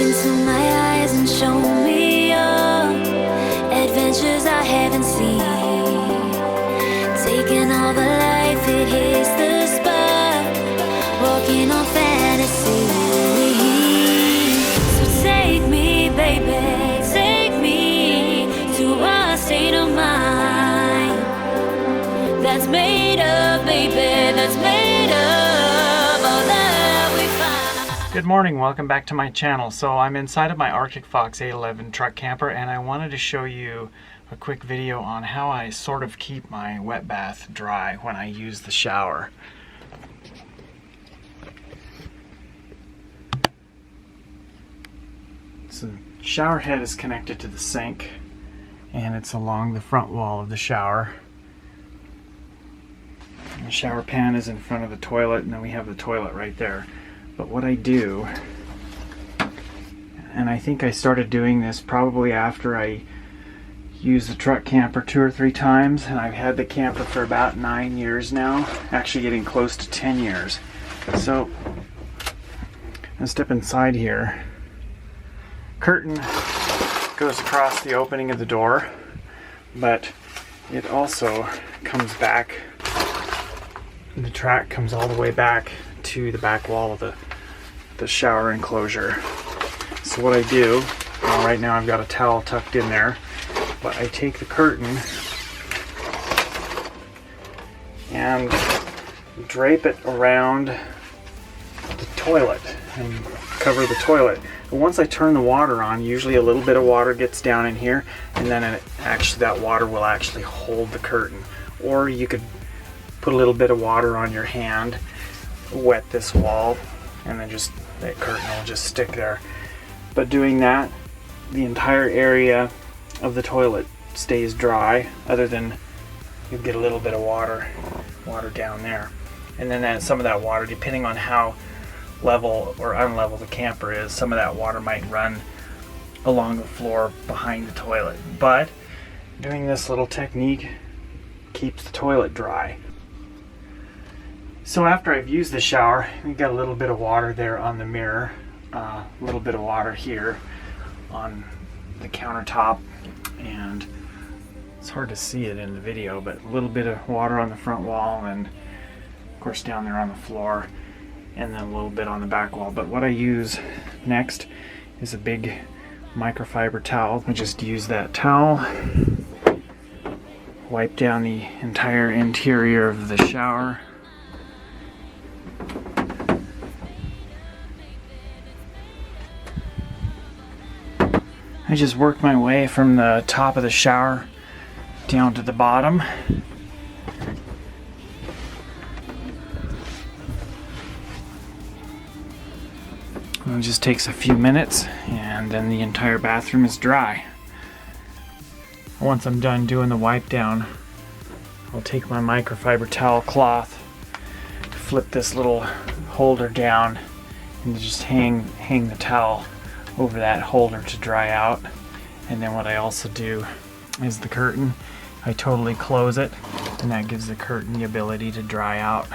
into my eyes and show me your adventures I haven't seen. Taking all the life, it hits the spot. Walking on fantasy. So take me, baby, take me to a state of mind that's made up, baby, that's made up all that we find. Good morning, welcome back to my channel. So I'm inside of my Arctic Fox 811 truck camper, and I wanted to show you a quick video on how I sort of keep my wet bath dry when I use the shower. So the shower head is connected to the sink, and it's along the front wall of the shower. And the shower pan is in front of the toilet, and then we have the toilet right there. But what I do, and I think I started doing this probably after I used the truck camper 2 or 3 times, and I've had the camper for about 9 years now, actually getting close to 10 years. So I'll step inside here. Curtain goes across the opening of the door, but it also comes back, the track comes all the way back to the back wall of the shower enclosure. So what I do, well, right now I've got a towel tucked in there, but I take the curtain and drape it around the toilet and cover the toilet. But once I turn the water on, usually a little bit of water gets down in here, and then that water will actually hold the curtain. Or you could put a little bit of water on your hand, wet this wall, and then just that curtain will just stick there. But doing that, the entire area of the toilet stays dry, other than you get a little bit of water down there. And then some of that water, depending on how level or unlevel the camper is, some of that water might run along the floor behind the toilet. But doing this little technique keeps the toilet dry. So after I've used the shower, we've got a little bit of water there on the mirror, a little bit of water here on the countertop, and it's hard to see it in the video, but a little bit of water on the front wall, and of course down there on the floor, and then a little bit on the back wall. But what I use next is a big microfiber towel. I just use that towel, wipe down the entire interior of the shower. I just work my way from the top of the shower down to the bottom. It just takes a few minutes, and then the entire bathroom is dry. Once I'm done doing the wipe down, I'll take my microfiber towel cloth, flip this little holder down, and just hang the towel over that holder to dry out. And then what I also do is the curtain, I totally close it, and that gives the curtain the ability to dry out.